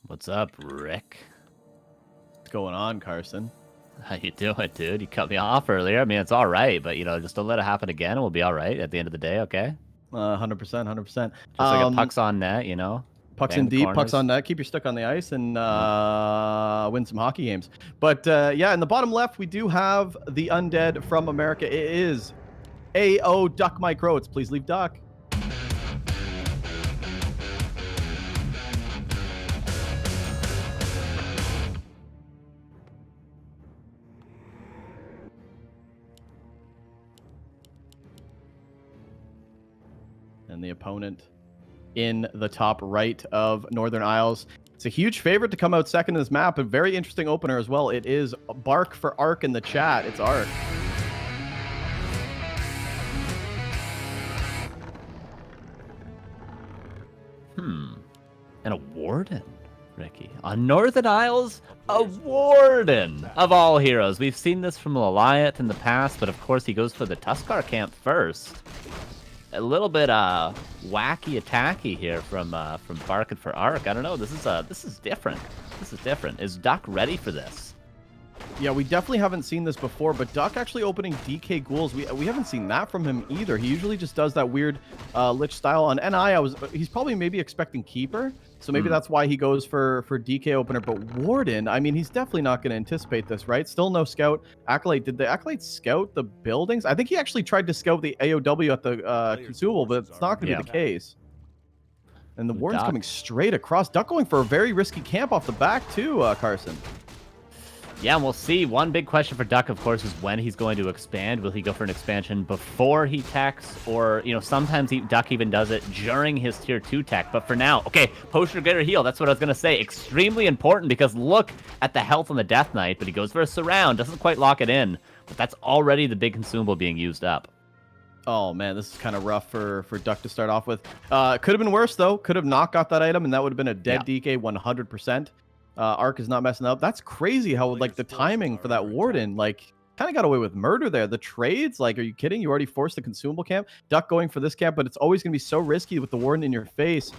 What's up, Rick? What's going on, Carson? How you doing, dude? You cut me off earlier. I mean, it's all right, but just don't let it happen again, and we'll be all right at the end of the day. Okay? 100%, 100%. Just like a pucks on net. Pucks Bang in the deep, pucks corners. on net. Keep your stick on the ice and win some hockey games. But yeah, in the bottom left, we do have the undead from America. It is AO Duck Mike Rhodes. Please leave Duck. And the opponent in the top right of Northern Isles. It's a huge favorite to come out second in this map. A very interesting opener as well. It is Bark for Ark in the chat. It's Ark. And a warden, Ricky. On Northern Isles, a warden of all heroes. We've seen this from Laliat in the past, but of course he goes for the Tuskar camp first. A little bit wacky attacky here from Barkin for Ark. I don't know. This is different. This is different. Is Duck ready for this? Yeah, we definitely haven't seen this before, but Duck actually opening DK ghouls. We haven't seen that from him either. He usually just does that weird Lich style. On NI, he's probably maybe expecting Keeper, so maybe that's why he goes for DK opener. But Warden, I mean, he's definitely not going to anticipate this, right? Still no scout. Acolyte, did the Acolyte scout the buildings? I think he actually tried to scout the AOW at the consumable, but it's not going to be the case. And the Warden's coming straight across. Duck going for a very risky camp off the back too, Carson. Yeah, and we'll see. One big question for Duck, of course, is when he's going to expand. Will he go for an expansion before he techs? Or, sometimes Duck even does it during his tier 2 tech. But for now, okay, potion or greater heal. That's what I was going to say. Extremely important because look at the health on the Death Knight. But he goes for a surround. Doesn't quite lock it in. But that's already the big consumable being used up. Oh, man, this is kind of rough for Duck to start off with. Could have been worse, though. Could have not got that item, and that would have been a dead DK 100%. Ark is not messing up. That's crazy how, like, the timing for that Warden, like, kind of got away with murder there. The trades, like, are you kidding? You already forced the consumable camp. Duck going for this camp, but it's always going to be so risky with the Warden in your face.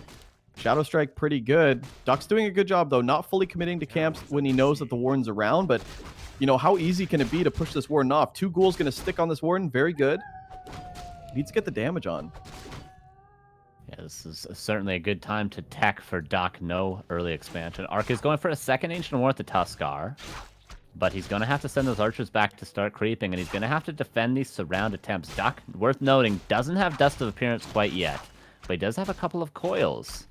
Shadow Strike, pretty good. Duck's doing a good job, though, not fully committing to camps when he knows that the Warden's around, but, how easy can it be to push this Warden off? 2 ghouls going to stick on this Warden. Very good. Needs to get the damage on. Yeah, this is certainly a good time to tech for Duck. No early expansion. Ark is going for a second Ancient War at the Tuskar, but he's going to have to send those archers back to start creeping, and he's going to have to defend these surround attempts. Duck, worth noting, doesn't have Dust of Appearance quite yet, but he does have a couple of coils.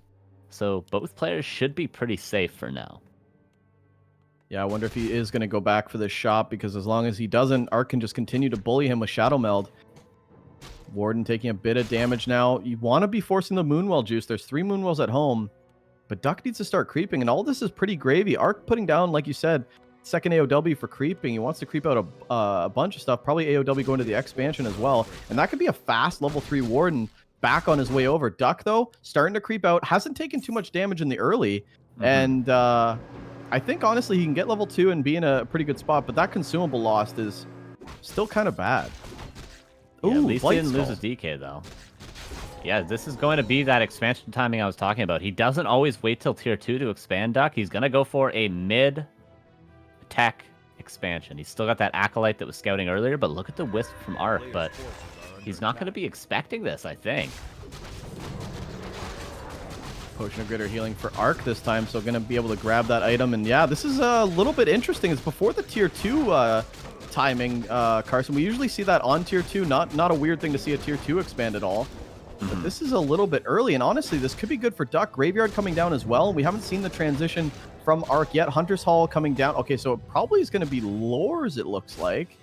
So both players should be pretty safe for now. Yeah, I wonder if he is going to go back for this shot, because as long as he doesn't, Ark can just continue to bully him with Shadow Meld. Warden taking a bit of damage now. You want to be forcing the Moonwell juice. There's 3 Moonwells at home, but Duck needs to start creeping, and all this is pretty gravy. Ark putting down, like you said, second AOW for creeping. He wants to creep out a bunch of stuff, probably AOW going to the expansion as well, and that could be a fast level 3 Warden back on his way over. Duck, though, starting to creep out. Hasn't taken too much damage in the early, and I think, honestly, he can get level 2 and be in a pretty good spot, but that consumable lost is still kind of bad. Yeah, Ooh, at least he didn't lose his DK, though. Yeah, this is going to be that expansion timing I was talking about. He doesn't always wait till tier 2 to expand, Duck. He's going to go for a mid-tech expansion. He's still got that Acolyte that was scouting earlier, but look at the Wisp from Ark. But he's not going to be expecting this, I think. Potion of Greater Healing for Ark this time, so going to be able to grab that item. And yeah, this is a little bit interesting. It's before the tier 2 timing, Carson. We usually see that on tier 2. Not a weird thing to see a tier 2 expand at all. But this is a little bit early, and honestly, this could be good for Duck. Graveyard coming down as well. We haven't seen the transition from Ark yet. Hunter's Hall coming down. Okay, so it probably is going to be Lores, it looks like.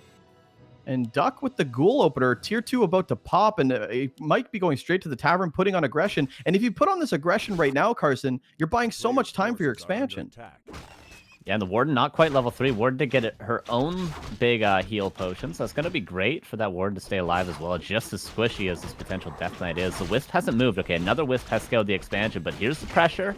And Duck with the Ghoul opener, tier 2 about to pop, and it might be going straight to the Tavern, putting on aggression. And if you put on this aggression right now, Carson, you're buying so much time for your expansion. Yeah, and the Warden not quite level 3. Warden did get her own big heal potion, so that's going to be great for that Warden to stay alive as well, just as squishy as this potential Death Knight is. The Wisp hasn't moved. Okay, another Wisp has scaled the expansion, but here's the pressure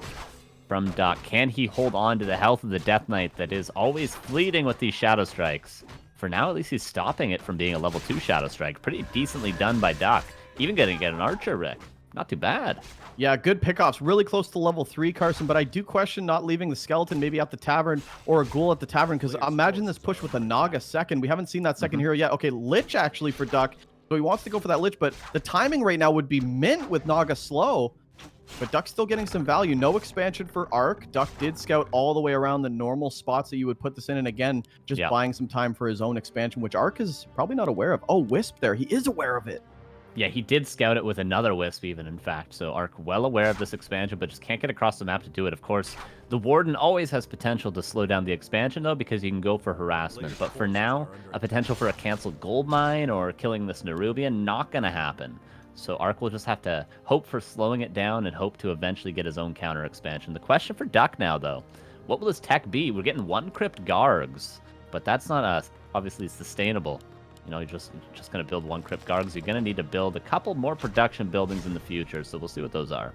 from Duck. Can he hold on to the health of the Death Knight that is always fleeting with these Shadow Strikes? For now, at least he's stopping it from being a level 2 Shadow Strike. Pretty decently done by Duck. Even getting to get an Archer, Rick. Not too bad. Yeah, good pickoffs. Really close to level 3, Carson, but I do question not leaving the skeleton maybe at the tavern or a ghoul at the tavern, because imagine this push with a Naga second. We haven't seen that second hero yet. Okay, Lich actually for Duck. So he wants to go for that Lich, but the timing right now would be mint with Naga slow. But Duck's still getting some value. No expansion for Arc. Duck did scout all the way around the normal spots that you would put this in. And again, just buying some time for his own expansion, which Arc is probably not aware of. Oh, Wisp there. He is aware of it. Yeah, he did scout it with another Wisp even, in fact. So Arc well aware of this expansion, but just can't get across the map to do it. Of course, the Warden always has potential to slow down the expansion, though, because you can go for harassment. But for now, a potential for a canceled gold mine or killing this Nerubian, not going to happen. So Arc will just have to hope for slowing it down and hope to eventually get his own counter expansion. The question for Duck now, though, what will his tech be? We're getting 1 Crypt Gargs, but that's not obviously sustainable. You know, you're just going to build 1 Crypt Gargs. You're going to need to build a couple more production buildings in the future, so we'll see what those are.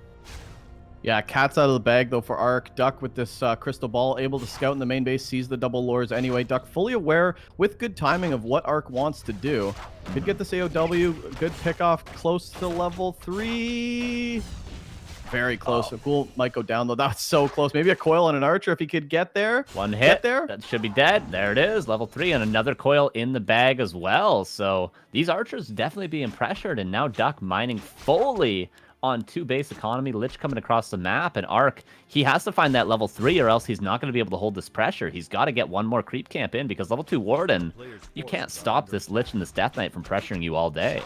Yeah, cat's out of the bag, though, for Arc. Duck with this crystal ball, able to scout in the main base, sees the double lures anyway. Duck fully aware, with good timing, of what Arc wants to do. Could get this AOW, good pickoff, close to level 3. Very close. A ghoul might go down, though. That's so close. Maybe a coil and an archer if he could get there. 1 hit. Get there. That should be dead. There it is. Level 3 and another coil in the bag as well. So these archers definitely being pressured, and now Duck mining fully on 2 base economy. Lich coming across the map, and Arc, he has to find that level 3 or else he's not going to be able to hold this pressure. He's got to get 1 more creep camp in, because level 2 Warden, you can't stop this Lich and this Death Knight from pressuring you all day.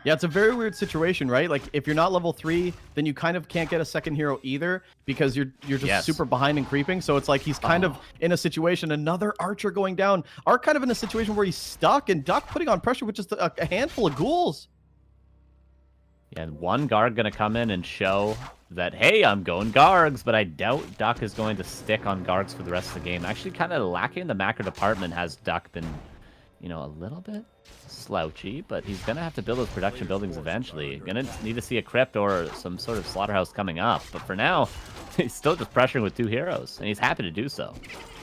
Yeah, it's a very weird situation, right? Like, if you're not level 3, then you kind of can't get a second hero either, because you're just super behind and creeping. So it's like he's kind of in a situation, another archer going down. Arc kind of in a situation where he's stuck, and Duck putting on pressure with just a handful of ghouls. Yeah, and 1 Garg going to come in and show that, hey, I'm going Gargs, but I doubt Duck is going to stick on Gargs for the rest of the game. Actually, kind of lacking the macro department has Duck been, you know, a little bit slouchy, but he's going to have to build those production buildings eventually. Going to need to see a crypt or some sort of slaughterhouse coming up, but for now, he's still just pressuring with 2 heroes, and he's happy to do so.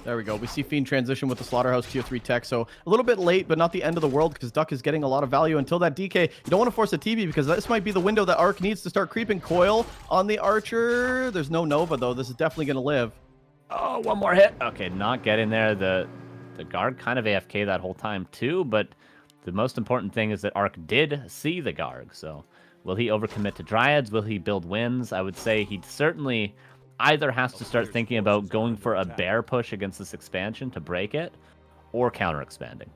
There we go. We see Fiend transition with the Slaughterhouse tier 3 tech, so a little bit late, but not the end of the world, because Duck is getting a lot of value until that DK. You don't want to force a TB, because this might be the window that Arc needs to start creeping. Coil on the Archer. There's no Nova, though. This is definitely going to live. Oh, 1 more hit. Okay, not getting there. The Garg kind of AFK that whole time, too, but the most important thing is that Arc did see the Garg, so will he overcommit to Dryads? Will he build wins? I would say he certainly either has to start thinking about going for a bear push against this expansion to break it, or counter expanding.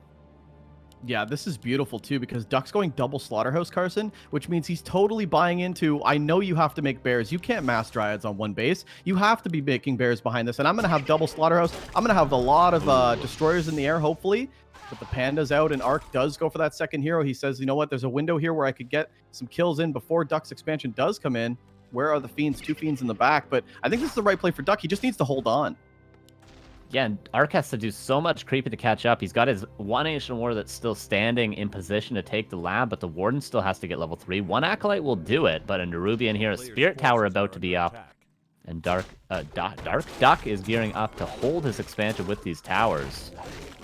Yeah, this is beautiful too, because Duck's going double Slaughterhouse, Carson, which means he's totally buying into, I know you have to make bears. You can't mass Dryads on 1 base. You have to be making bears behind this, and I'm going to have double Slaughterhouse. I'm going to have a lot of destroyers in the air, hopefully. But the Panda's out, and Arc does go for that second hero. He says, you know what, there's a window here where I could get some kills in before Duck's expansion does come in. Where are the Fiends? 2 Fiends in the back, but I think this is the right play for Duck. He just needs to hold on. Yeah, and Arc has to do so much creeping to catch up. He's got his 1 Ancient War that's still standing in position to take the lab, but the Warden still has to get level 3. 1 Acolyte will do it, but a Nerubian here, a Spirit Tower about to be up. And Dark Duck is gearing up to hold his expansion with these towers.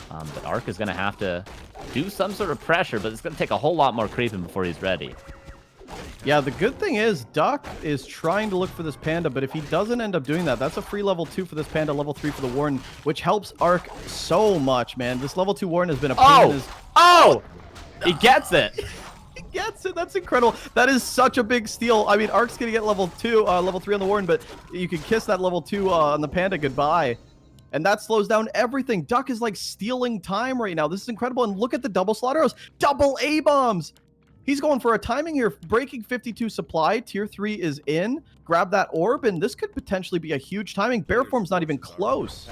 But Arc is going to have to do some sort of pressure, but it's going to take a whole lot more creeping before he's ready. Yeah, the good thing is Duck is trying to look for this Panda, but if he doesn't end up doing that, that's a free level 2 for this Panda, level 3 for the Warden, which helps Arc so much, man. This level 2 Warden has been a pain in his... Oh! He gets it! He gets it! That's incredible. That is such a big steal. I mean, Arc's going to get level 3 on the Warden, but you can kiss that level 2 on the Panda goodbye. And that slows down everything. Duck is like stealing time right now. This is incredible. And look at the double Slaughterhouse. Double A-bombs! He's going for a timing here, breaking 52 supply. Tier 3 is in. Grab that orb, and this could potentially be a huge timing. Bear form's not even close.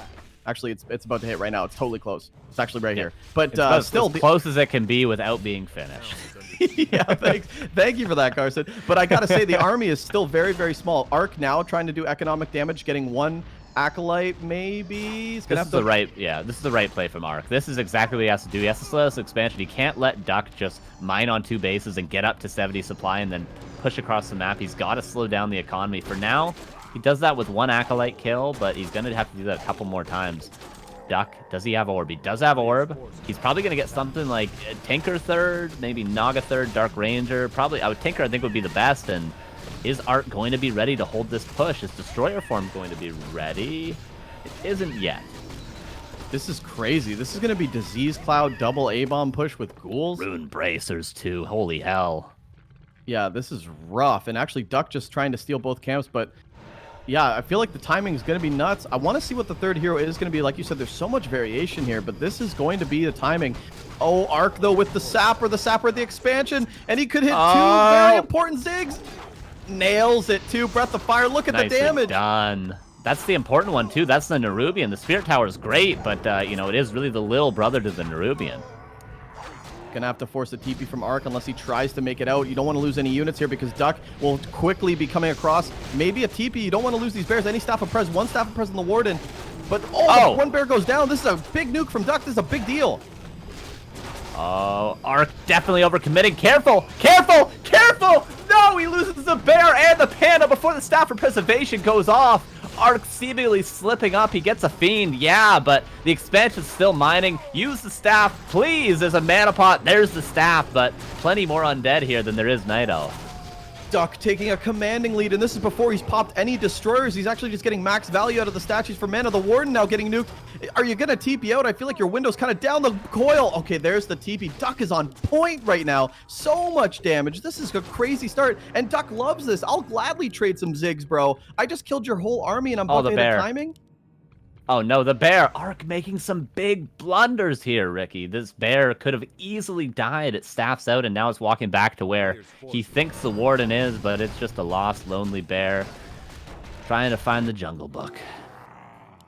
Actually, it's about to hit right now. It's totally close. It's actually right here. But still, as close as it can be without being finished. Yeah, thank you for that, Carson. But I gotta say, the army is still very, very small. Arc now trying to do economic damage, getting 1 Acolyte, maybe. This is the right play from Arc. This is exactly what he has to do. He has to slow this expansion. He can't let Duck just mine on 2 bases and get up to 70 supply and then push across the map. He's got to slow down the economy. For now, he does that with 1 Acolyte kill, but he's going to have to do that a couple more times. Duck, does he have Orb? He does have Orb. He's probably going to get something like Tinker third, maybe Naga third, Dark Ranger. Probably, Tinker I think would be the best. And is Arc going to be ready to hold this push? Is Destroyer form going to be ready? It isn't yet. This is crazy. This is going to be Disease Cloud double A-bomb push with ghouls. Rune Bracers too. Holy hell. Yeah, this is rough. And actually, Duck just trying to steal both camps, but yeah, I feel like the timing is going to be nuts. I want to see what the third hero is going to be. Like you said, there's so much variation here, but this is going to be the timing. Oh, Arc, though, with the Sapper at the expansion, and he could hit two very important Zigs. Nails it, too. Breath of Fire. Look at the damage. Done. That's the important one, too. That's the Nerubian. The Spirit Tower is great, but, you know, it is really the little brother to the Nerubian. Gonna have to force a TP from Arc unless he tries to make it out. You don't want to lose any units here because Duck will quickly be coming across. Maybe a TP. You don't want to lose these bears. Any Staff of Pres, one Staff of Pres on the Warden. But, one bear goes down. This is a big nuke from Duck. This is a big deal. Oh, Arc definitely overcommitting. Careful! Careful! Careful! No, he loses the bear and the panda before the Staff of Preservation goes off. Arc seemingly slipping up. He gets a Fiend, yeah, but the expansion's still mining. Use the staff, please. There's a mana pot. There's the staff, but plenty more undead here than there is Night Elf. Duck taking a commanding lead, and this is before he's popped any destroyers. He's actually just getting max value out of the statues for mana. The Warden now getting nuked. Are you gonna TP out? I feel like your window's kind of down the coil. Okay, there's the TP. Duck is on point right now. So much damage. This is a crazy start, and Duck loves this. I'll gladly trade some Zigs, bro. I just killed your whole army, and I'm buffing the timing. Oh no, the bear. Arc making some big blunders here, Ricky. This bear could have easily died. It staffs out and now it's walking back to where he thinks the Warden is, but it's just a lost, lonely bear trying to find the Jungle Book.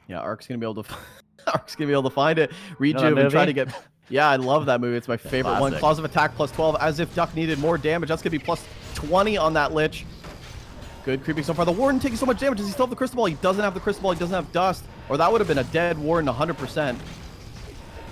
Yeah, Arc's gonna be able to find it. Rejuve and try to get. Yeah, I love that movie. It's my favorite one. Claws of Attack plus 12, as if Duck needed more damage. That's gonna be plus 20 on that Lich. Good creeping so far. The Warden taking so much damage. Does he still have the Crystal Ball? He doesn't have the Crystal Ball. He doesn't have Dust. Or that would have been a dead Warden 100%.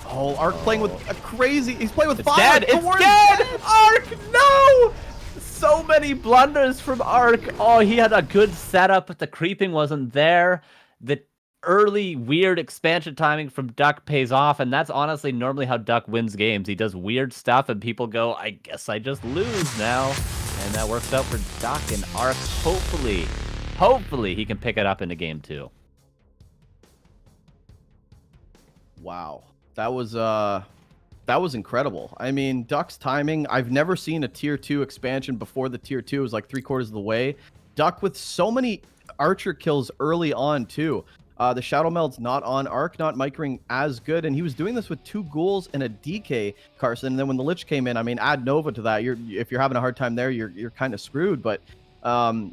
Oh, Arc playing with a crazy... He's playing with fire. Dead. It's dead! Arc, no! So many blunders from Arc. Oh, he had a good setup, but the creeping wasn't there. The early weird expansion timing from Duck pays off, and that's honestly normally how Duck wins games. He does weird stuff, and people go, I guess I just lose now. And that works out for Duck and Arc. Hopefully he can pick it up into game 2. Wow. That was incredible. I mean, Duck's timing, I've never seen a tier 2 expansion before the tier 2 was like 3/4 of the way. Duck with so many archer kills early on too. The Shadow Meld's not on. Arc not micring as good, and he was doing this with 2 ghouls and a DK, Carson. And then when the Lich came in, I mean, add Nova to that. If you're having a hard time there, you're kind of screwed. But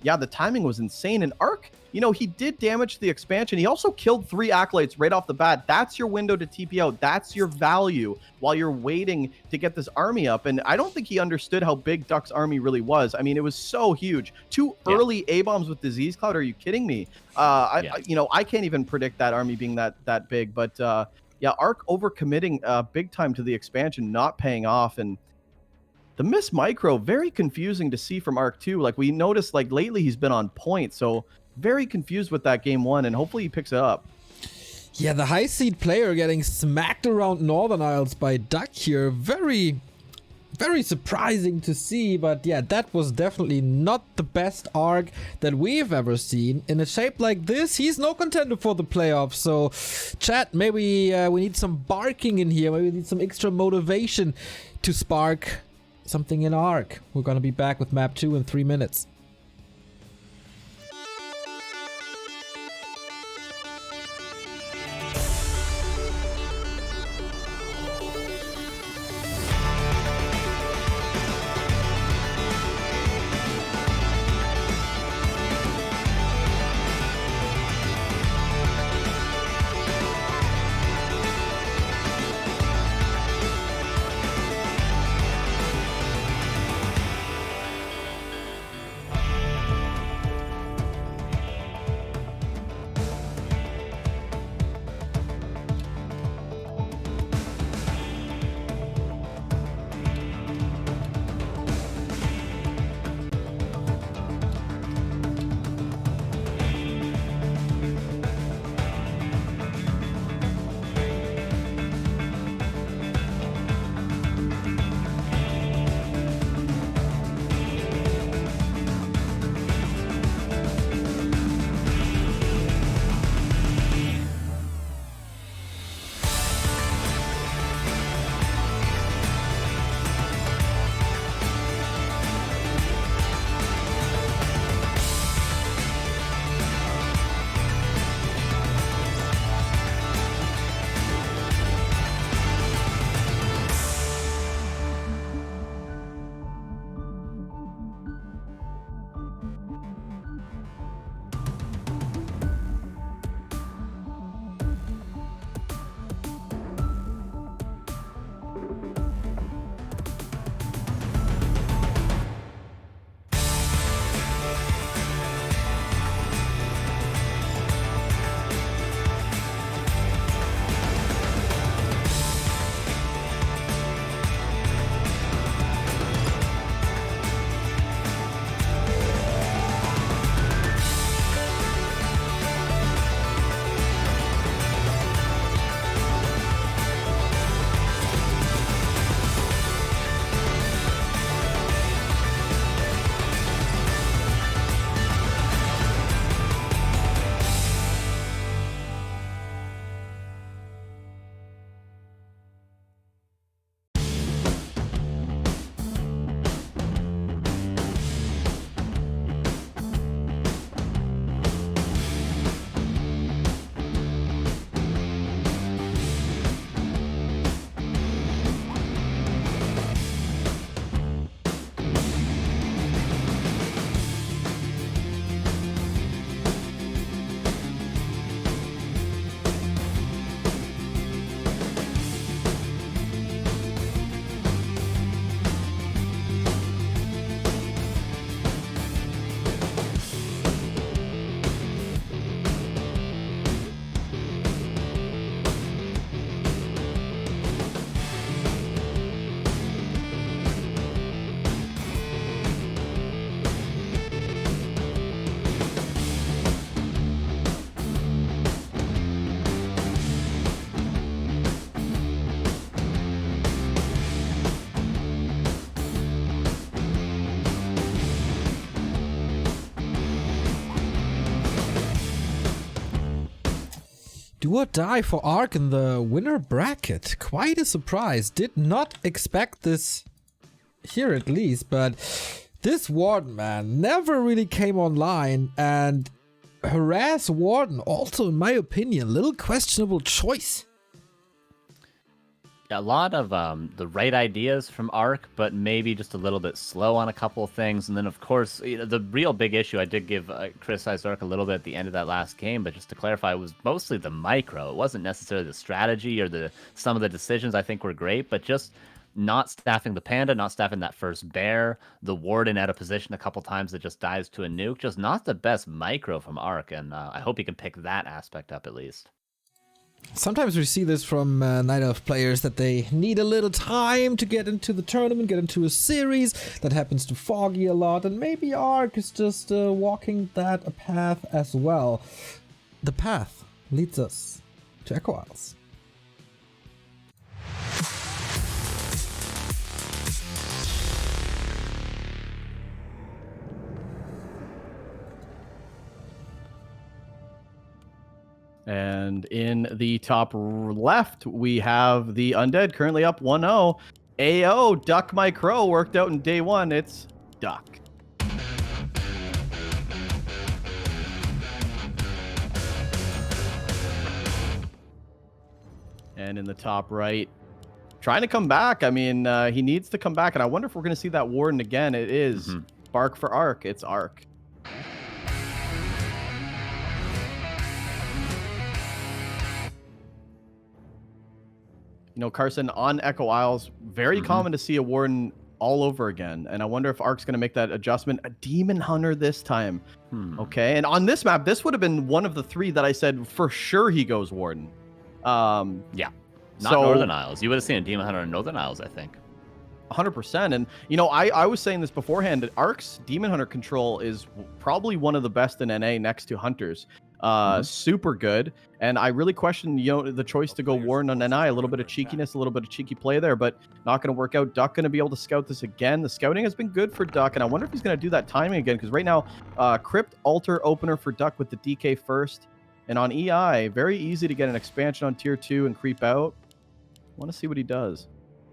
yeah, the timing was insane. And Arc, you know, he did damage to the expansion. He also killed 3 Acolytes right off the bat. That's your window to TP out. That's your value while you're waiting to get this army up. And I don't think he understood how big Duck's army really was. I mean, it was so huge. 2 early A-bombs with Disease Cloud. Are you kidding me? You know, I can't even predict that army being that big. But yeah, Arc overcommitting big time to the expansion, not paying off. And the miss micro, very confusing to see from Arc 2. Like, we noticed, like, lately he's been on point. So very confused with that game 1, and hopefully he picks it up. Yeah, the high seed player getting smacked around Northern Isles by Duck here. Very surprising to see, but yeah, that was definitely not the best Arc that we've ever seen. In a shape like this, he's no contender for the playoffs. So, chat, maybe we need some barking in here. Maybe we need some extra motivation to spark something in Arc. We're gonna be back with map 2 in 3 minutes. Do or die for Ark in the winner bracket. Quite a surprise. Did not expect this here at least, but this Warden, man, never really came online, and Harass Warden also, in my opinion, little questionable choice. A lot of the right ideas from Ark, but maybe just a little bit slow on a couple of things. And then, of course, the real big issue, I did criticize Ark a little bit at the end of that last game, but just to clarify, it was mostly the micro. It wasn't necessarily the strategy or some of the decisions I think were great, but just not staffing the Panda, not staffing that first bear, the Warden out of position a couple times that just dies to a nuke. Just not the best micro from Ark, and I hope he can pick that aspect up at least. Sometimes we see this from Night Elf players, that they need a little time to get into the tournament, get into a series. That happens to Foggy a lot, and maybe Ark is just walking that path as well. The path leads us to Echo Isles. And in the top left, we have the Undead currently up 1-0. AO, Duck My Crow worked out in day one. It's Duck. And in the top right, trying to come back. I mean, he needs to come back. And I wonder if we're going to see that Warden again. It is Bark for Ark. It's Ark. You know, Carson, on Echo Isles, very common to see a Warden all over again. And I wonder if Ark's going to make that adjustment. A Demon Hunter this time. Okay. And on this map, this would have been one of the three that I said for sure he goes Warden. Yeah. Not Northern Isles. You would have seen a Demon Hunter in Northern Isles, I think. 100%. And, you know, I was saying this beforehand. Ark's Demon Hunter control is probably one of the best in NA next to Hunters. Super good. And I really question, you know, the choice to go Warden on NI. A little bit of cheekiness, a little bit of cheeky play there, but not going to work out. Duck going to be able to scout this again. The scouting has been good for Duck, and I wonder if he's going to do that timing again, because right now, Crypt Altar opener for Duck with the DK first. And on EI, very easy to get an expansion on tier 2 and creep out. Want to see what he does.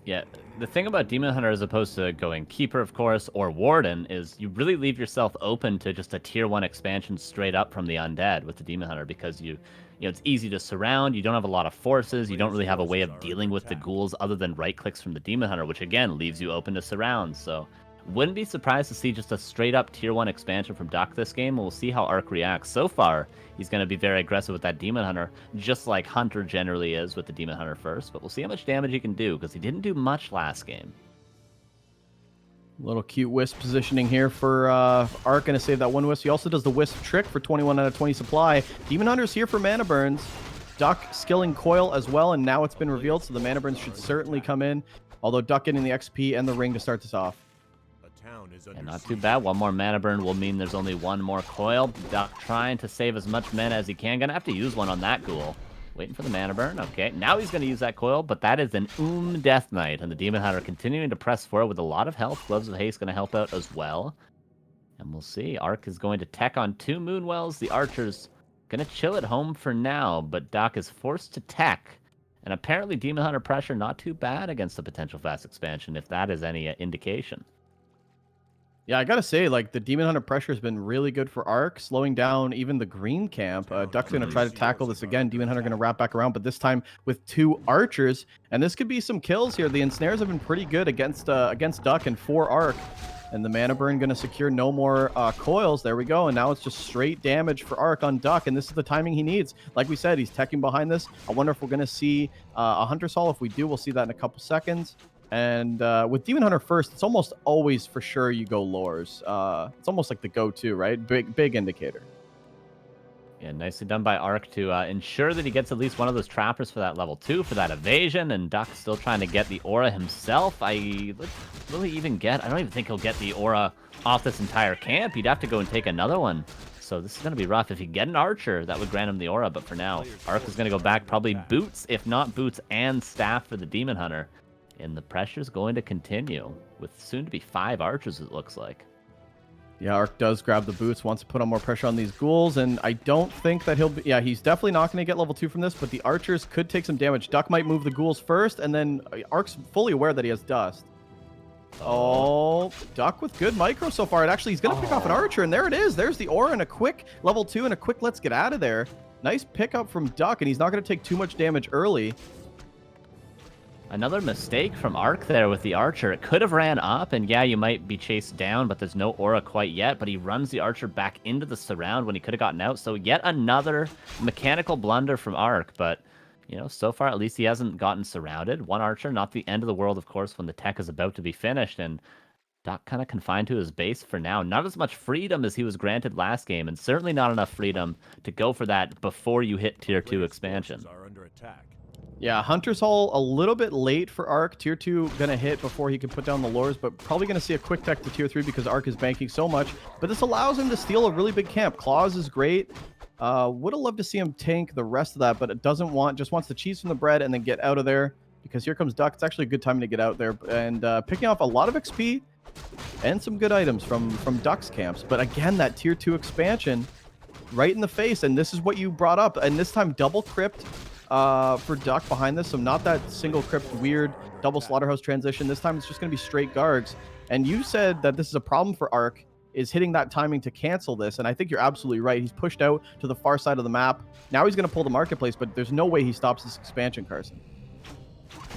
Yeah, the thing about Demon Hunter as opposed to going Keeper, of course, or Warden is you really leave yourself open to just a tier 1 expansion straight up from the Undead with the Demon Hunter, because you know, it's easy to surround, you don't have a lot of forces, you don't really have a way of dealing with the ghouls other than right clicks from the Demon Hunter, which again leaves you open to surround. So wouldn't be surprised to see just a straight up tier 1 expansion from Duck this game, and we'll see how Ark reacts. So far, he's going to be very aggressive with that Demon Hunter, just like Hunter generally is with the Demon Hunter first, but we'll see how much damage he can do, because he didn't do much last game. A little cute Wisp positioning here for Ark, going to save that one Wisp. He also does the Wisp trick for 21 out of 20 supply. Demon Hunter's here for Mana Burns. Duck skilling Coil as well, and now it's been revealed, so the Mana Burns should certainly come in, although Duck getting the XP and the ring to start this off. And not too bad. One more mana burn will mean there's only one more coil. Duck trying to save as much mana as he can. Gonna have to use one on that ghoul. Waiting for the mana burn. Okay, now he's gonna use that coil, but that is an Death Knight, and the Demon Hunter continuing to press forward with a lot of health. Gloves of Haste gonna help out as well. And we'll see. Ark is going to tech on 2 Moonwells. The Archer's gonna chill at home for now, but Duck is forced to tech. And apparently Demon Hunter pressure not too bad against the potential fast expansion, if that is any indication. Yeah, I gotta say, like, the Demon Hunter pressure has been really good for Ark, slowing down even the green camp. Duck's gonna try to tackle this again. Demon Hunter gonna wrap back around, but this time with 2 archers, and this could be some kills here. The ensnares have been pretty good against Duck and for Ark, and the mana burn gonna secure no more coils. There we go, and now it's just straight damage for Ark on Duck, and this is the timing he needs. Like we said, he's teching behind this. I wonder if we're gonna see a Hunter's Hall. If we do, we'll see that in a couple seconds. And with Demon Hunter first, it's almost always for sure you go lores. It's almost like the go-to, right? Big indicator. Yeah, nicely done by Ark to ensure that he gets at least one of those trappers for that level 2, for that evasion, and Duck still trying to get the aura himself. Will he even get? I don't even think he'll get the aura off this entire camp. He'd have to go and take another one. So this is going to be rough. If he get an archer, that would grant him the aura, but for now, Ark is going to go back, probably boots, if not boots and staff for the Demon Hunter. And the pressure's going to continue with soon to be 5 archers, it looks like. Yeah, Arc does grab the boots, wants to put on more pressure on these ghouls, and I don't think that he'll be... Yeah, he's definitely not going to get level 2 from this, but the archers could take some damage. Duck might move the ghouls first, and then Arc's fully aware that he has dust. Oh, Duck with good micro so far. He's going to pick off an archer, and there it is. There's the aura and a quick level 2 and a quick let's get out of there. Nice pickup from Duck, and he's not going to take too much damage early. Another mistake from Arc there with the Archer. It could have ran up, and yeah, you might be chased down, but there's no aura quite yet. But he runs the Archer back into the surround when he could have gotten out. So yet another mechanical blunder from Arc. But, you know, so far at least he hasn't gotten surrounded. One Archer, not the end of the world, of course, when the tech is about to be finished. And Duck kind of confined to his base for now. Not as much freedom as he was granted last game, and certainly not enough freedom to go for that before you hit Tier 2 expansion. Yeah, Hunter's Hall a little bit late for Arc. Tier 2 gonna hit before he can put down the lures, but probably gonna see a quick tech to Tier 3 because Arc is banking so much. But this allows him to steal a really big camp. Claws is great. Would have loved to see him tank the rest of that, but it doesn't want, just wants the cheese from the bread and then get out of there because here comes Duck. It's actually a good time to get out there and picking off a lot of XP and some good items from Duck's camps. But again, that Tier 2 expansion right in the face, and this is what you brought up, and this time double crypt for Duck behind this, so not that single crypt weird double slaughterhouse transition. This time it's just going to be straight Gargs. And you said that this is a problem for Arc, is hitting that timing to cancel this, and I think you're absolutely right. He's pushed out to the far side of the map. Now he's going to pull the marketplace, but there's no way he stops this expansion, Carson.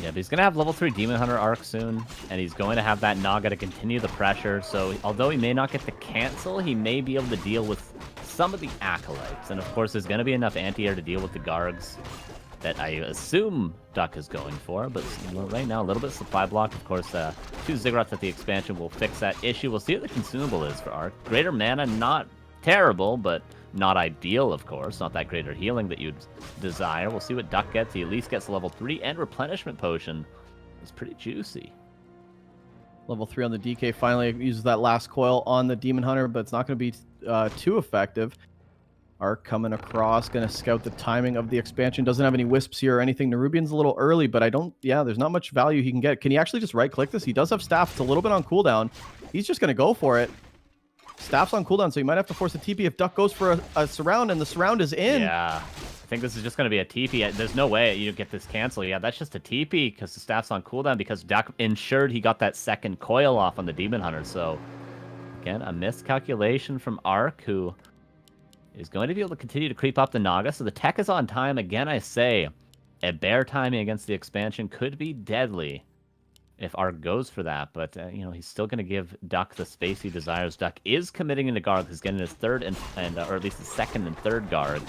Yeah, but he's going to have level 3 Demon Hunter Arc soon, and he's going to have that Naga to continue the pressure, so although he may not get to cancel, he may be able to deal with some of the Acolytes, and of course there's going to be enough anti-air to deal with the Gargs that I assume Duck is going for, but right now a little bit of supply block. Of course, 2 Ziggurats at the expansion will fix that issue. We'll see what the consumable is for Arc. Greater mana, not terrible, but not ideal, of course. Not that greater healing that you'd desire. We'll see what Duck gets. He at least gets level 3, and replenishment potion is pretty juicy. Level 3 on the DK finally uses that last coil on the Demon Hunter, but it's not going to be too effective. Arc coming across, going to scout the timing of the expansion. Doesn't have any wisps here or anything. Nerubian's a little early, but there's not much value he can get. Can he actually just right-click this? He does have Staff. It's a little bit on cooldown. He's just going to go for it. Staff's on cooldown, so he might have to force a TP if Duck goes for a surround, and the surround is in. Yeah, I think this is just going to be a TP. There's no way you get this cancel. Yeah, that's just a TP because the Staff's on cooldown because Duck ensured he got that second coil off on the Demon Hunter. So, again, a miscalculation from Arc, who is going to be able to continue to creep up the Naga. So the tech is on time. Again, I say, a bear timing against the expansion could be deadly if Arc goes for that. But, you know, he's still going to give Duck the space he desires. Duck is committing into Garg. He's getting his third or at least his second and third Garg.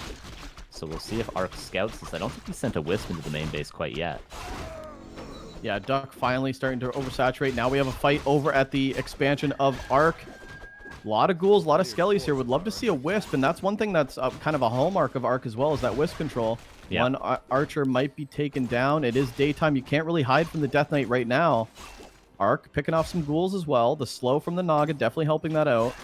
So we'll see if Arc scouts this. I don't think he sent a Wisp into the main base quite yet. Yeah, Duck finally starting to oversaturate. Now we have a fight over at the expansion of Arc. A lot of ghouls, a lot of skellies here. Would love to see a Wisp, and that's one thing that's kind of a hallmark of Arc as well, is that Wisp control. Yep. One Archer might be taken down. It is daytime. You can't really hide from the Death Knight right now. Arc picking off some ghouls as well. The slow from the Naga definitely helping that out.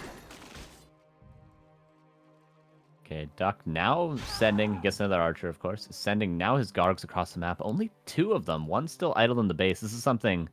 Okay, Duck now sending, he gets another Archer, of course, sending now his Gargs across the map. Only 2 of them. One still idle in the base. This is something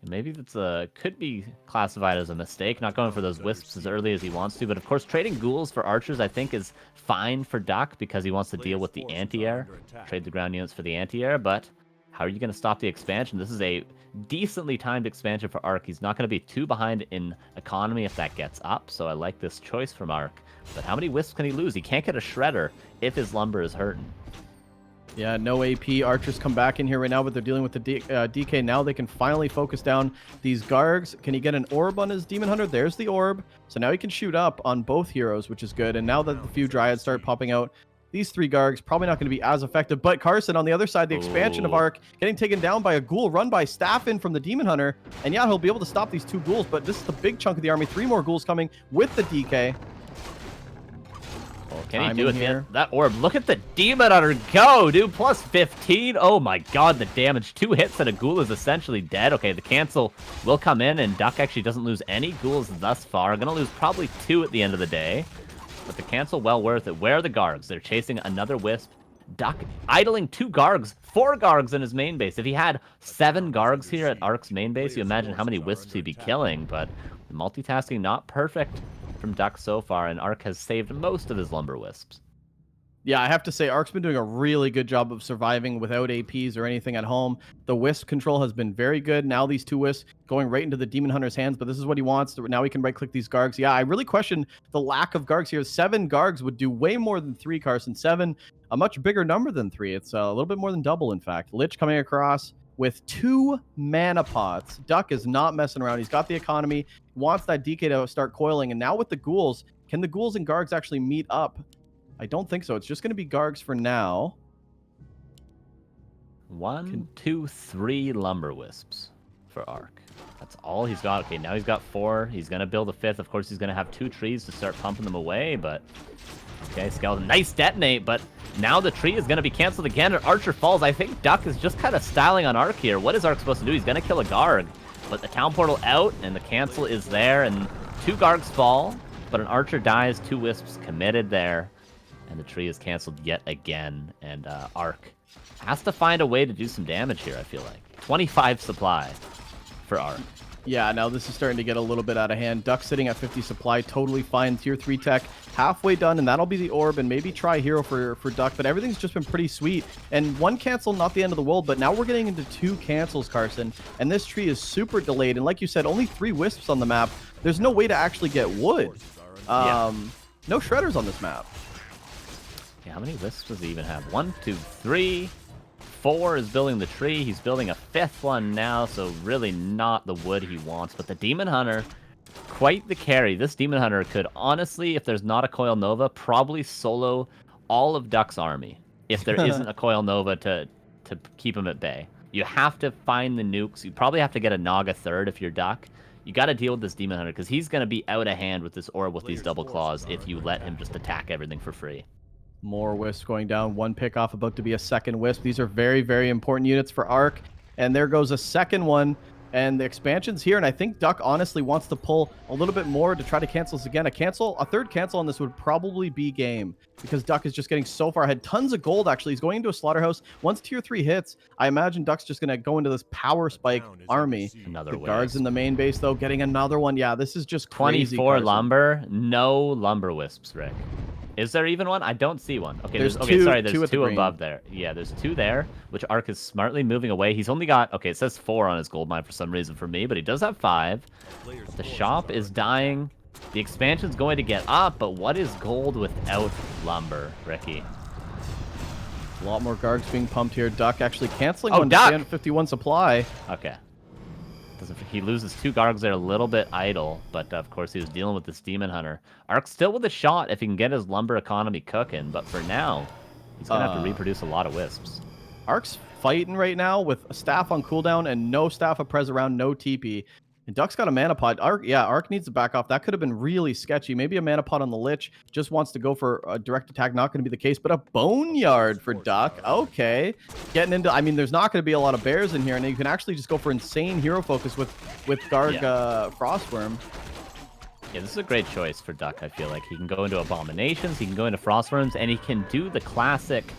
maybe that's could be classified as a mistake, not going for those Wisps as early as he wants to. But of course, trading ghouls for Archers, I think, is fine for Duck because he wants to deal with the anti-air. Trade the ground units for the anti-air, but how are you going to stop the expansion? This is a decently timed expansion for Arc. He's not going to be too behind in economy if that gets up, so I like this choice from Arc. But how many Wisps can he lose? He can't get a Shredder if his lumber is hurting. Yeah, no AP. Archers come back in here right now, but they're dealing with the DK. Now they can finally focus down these Gargs. Can he get an orb on his Demon Hunter? There's the orb. So now he can shoot up on both heroes, which is good. And now that the few Dryads start popping out, these 3 Gargs probably not going to be as effective. But Carson, on the other side, the expansion of Arc, getting taken down by a ghoul run by Staffin from the Demon Hunter. And yeah, he'll be able to stop these 2 ghouls, but this is the big chunk of the army. 3 more ghouls coming with the DK. Can he do it here? That orb. Look at the Demon Hunter go, dude. Plus 15. Oh my god, the damage. 2 hits and a ghoul is essentially dead. Okay, the cancel will come in, and Duck actually doesn't lose any ghouls thus far. Gonna lose probably 2 at the end of the day. But the cancel, well worth it. Where are the Gargs? They're chasing another Wisp. Duck idling 2 Gargs, 4 Gargs in his main base. If he had 7 Gargs here at Arc's main base, you imagine how many Wisps he'd be killing. But multitasking not perfect from Duck so far, and Ark has saved most of his lumber wisps. Yeah, I have to say, Ark's been doing a really good job of surviving without APs or anything at home. The Wisp control has been very good. Now these 2 Wisps going right into the Demon Hunter's hands, but this is what he wants. Now he can right-click these Gargs. Yeah, I really question the lack of Gargs here. 7 Gargs would do way more than 3, Carson. 7, a much bigger number than 3. It's a little bit more than double, in fact. Lich coming across with 2 mana pots. Duck is not messing around. He's got the economy, wants that DK to start coiling, and now with the Ghouls, can the Ghouls and Gargs actually meet up? I don't think so. It's just going to be Gargs for now. 1, 2, 3 lumber wisps for Ark. That's all he's got. Okay, now he's got 4. He's going to build a 5th. Of course, he's going to have 2 trees to start pumping them away, but... Okay, Skeleton, nice detonate, but now the tree is going to be canceled again, and Archer falls. I think Duck is just kind of styling on Ark here. What is Ark supposed to do? He's going to kill a Garg, but the town portal out, and the cancel is there, and 2 Gargs fall, but an Archer dies, 2 Wisps committed there. And the tree is canceled yet again. And Ark has to find a way to do some damage here, I feel like. 25 supply for Ark. Yeah, now this is starting to get a little bit out of hand. Duck sitting at 50 supply, totally fine. Tier 3 tech, halfway done, and that'll be the orb, and maybe try hero for Duck, but everything's just been pretty sweet. And 1 cancel, not the end of the world, but now we're getting into 2 cancels, Carson, and this tree is super delayed. And like you said, only 3 wisps on the map. There's no way to actually get wood. No shredders on this map. Yeah, how many wisps does he even have? 1, 2, 3, 4 is building the tree. He's building a 5th one now, so really not the wood he wants. But the Demon Hunter, quite the carry. This Demon Hunter could honestly, if there's not a Coil Nova, probably solo all of Duck's army. If there isn't a Coil Nova to keep him at bay. You have to find the nukes. You probably have to get a Naga 3rd if you're Duck. You got to deal with this Demon Hunter, because he's going to be out of hand with this orb with these double claws if you let him just attack everything for free. More Wisps going down. 1 pick off, about to be a 2nd Wisp. These are very, very important units for Ark. And there goes a 2nd one. And the expansion's here. And I think Duck honestly wants to pull a little bit more to try to cancel this again. A 3rd cancel on this would probably be game. Because Duck is just getting so far ahead. Tons of gold, actually. He's going into a slaughterhouse. Once tier 3 hits, I imagine Duck's just going to go into this power spike army. Another the guards in the main base, though, getting another one. Yeah, this is just crazy. 24 Carson. lumber. No lumber wisps, Rick. Is there even one? I don't see one. Okay, there's okay, two, sorry, there's 2 the above there. Yeah, there's 2 there, which Ark is smartly moving away. He's only got, okay, it says 4 on his gold mine for some reason for me, but he does have 5. The shop is dying. The expansion's going to get up, but what is gold without lumber, Ricky? A lot more Gargs being pumped here. Duck actually canceling Oh, one Duck! to 51 supply. Okay. He loses 2 Gargs there, a little bit idle, but of course he was dealing with this Demon Hunter. Ark still with a shot if he can get his lumber economy cooking, but for now, he's going to have to reproduce a lot of wisps. Ark's fighting right now with a staff on cooldown and no staff of Prez around, no TP. And Duck's got a mana pod. Ark needs to back off. That could have been really sketchy. Maybe a mana pod on the Lich. Just wants to go for a direct attack. Not going to be the case, but a Boneyard for Duck. Okay. Getting into... I mean, there's not going to be a lot of bears in here, and you can actually just go for insane hero focus with Garg Frostworm. Yeah, this is a great choice for Duck, I feel like. He can go into Abominations, he can go into Frostworms, and he can do the classic...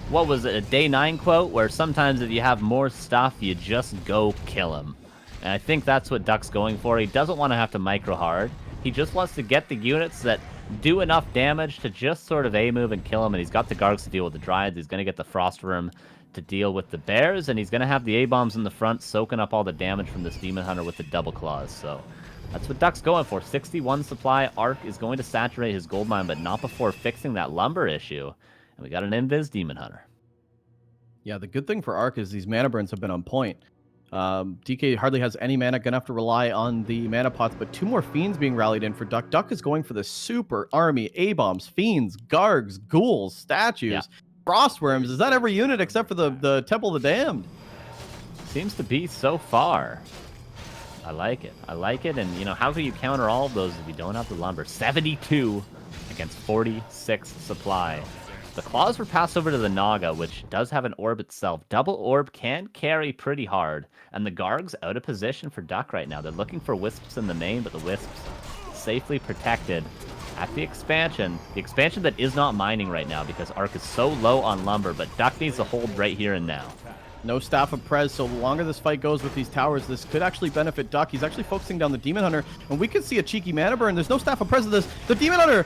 What was it, a Day 9 quote? Where sometimes if you have more stuff, you just go kill him. And I think that's what Duck's going for. He doesn't want to have to micro hard. He just wants to get the units that do enough damage to just sort of A-move and kill him. And he's got the Gargs to deal with the Dryads. He's going to get the Frostworm to deal with the Bears. And he's going to have the A-bombs in the front soaking up all the damage from this Demon Hunter with the double claws. So that's what Duck's going for. 61 supply. Ark is going to saturate his gold mine, but not before fixing that lumber issue. And we got an Invis Demon Hunter. Yeah, the good thing for Ark is these mana burns have been on point. DK hardly has any mana, gonna have to rely on the mana pots, but 2 more Fiends being rallied in for Duck. Duck is going for the super army, A-bombs, Fiends, Gargs, Ghouls, Statues, Frostworms. Is that every unit except for the Temple of the Damned? Seems to be so far. I like it. I like it, and, you know, how can you counter all of those if you don't have the lumber? 72 against 46 supply. The claws were passed over to the Naga, which does have an orb itself. Double orb can carry pretty hard. And the Garg's out of position for Duck right now. They're looking for Wisps in the main, but the Wisps safely protected at the expansion. The expansion that is not mining right now because Ark is so low on lumber, but Duck needs to hold right here and now. No Staff of Prez, so the longer this fight goes with these towers, this could actually benefit Duck. He's actually focusing down the Demon Hunter, and we could see a cheeky mana burn. There's no Staff of Prez of this. The Demon Hunter,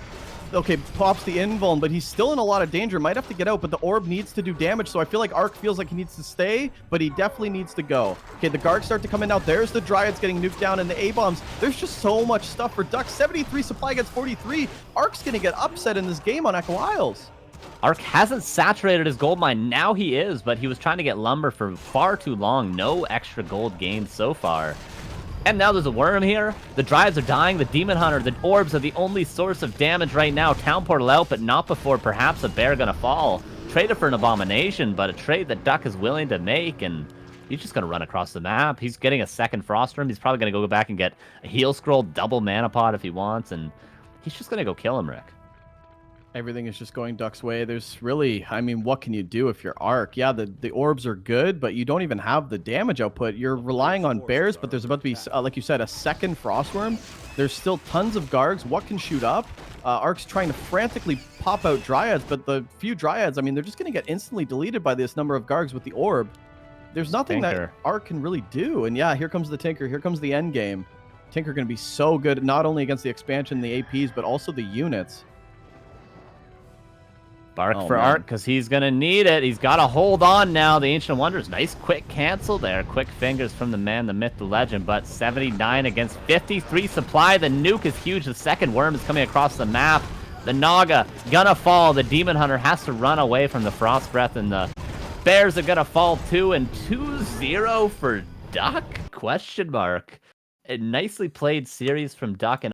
okay, pops the invuln, but he's still in a lot of danger. Might have to get out, but the orb needs to do damage, so I feel like Arc feels like he needs to stay, but he definitely needs to go. Okay, the Gargs start to come in now. There's the Dryads getting nuked down, and the A-bombs. There's just so much stuff for Duck. 73 supply against 43. Arc's gonna get upset in this game on Echo Isles. Arc hasn't saturated his gold mine. Now he is, but he was trying to get lumber for far too long. No extra gold gained so far. And now there's a worm here. The Dryads are dying. The Demon Hunter, the orbs are the only source of damage right now. Town Portal out, but not before perhaps a bear gonna fall. Traded for an Abomination, but a trade that Duck is willing to make, and he's just gonna run across the map. He's getting a second Frost Room. He's probably gonna go back and get a Heal Scroll, double Mana Pot if he wants, and he's just gonna go kill him, Rick. Everything is just going Duck's way. There's really, I mean, what can you do if you're Arc? Yeah, the orbs are good, but you don't even have the damage output. You're relying on bears, but there's about to be, like you said, a second Frostworm. There's still tons of Gargs. What can shoot up? Arc's trying to frantically pop out Dryads, but the few Dryads, I mean, they're just going to get instantly deleted by this number of Gargs with the orb. There's nothing that Arc can really do. And yeah, here comes the Tinker. Here comes the end game. Tinker going to be so good, not only against the expansion, the APs, but also the units. Bark for Arc, because he's going to need it. He's got to hold on now. The Ancient Wonders. Nice quick cancel there. Quick fingers from the man, the myth, the legend. But 79 against 53 supply. The nuke is huge. The second worm is coming across the map. The Naga gonna fall. The Demon Hunter has to run away from the Frost Breath. And the Bears are going to fall too. And 2-0 for Duck? Question mark. A nicely played series from Duck. And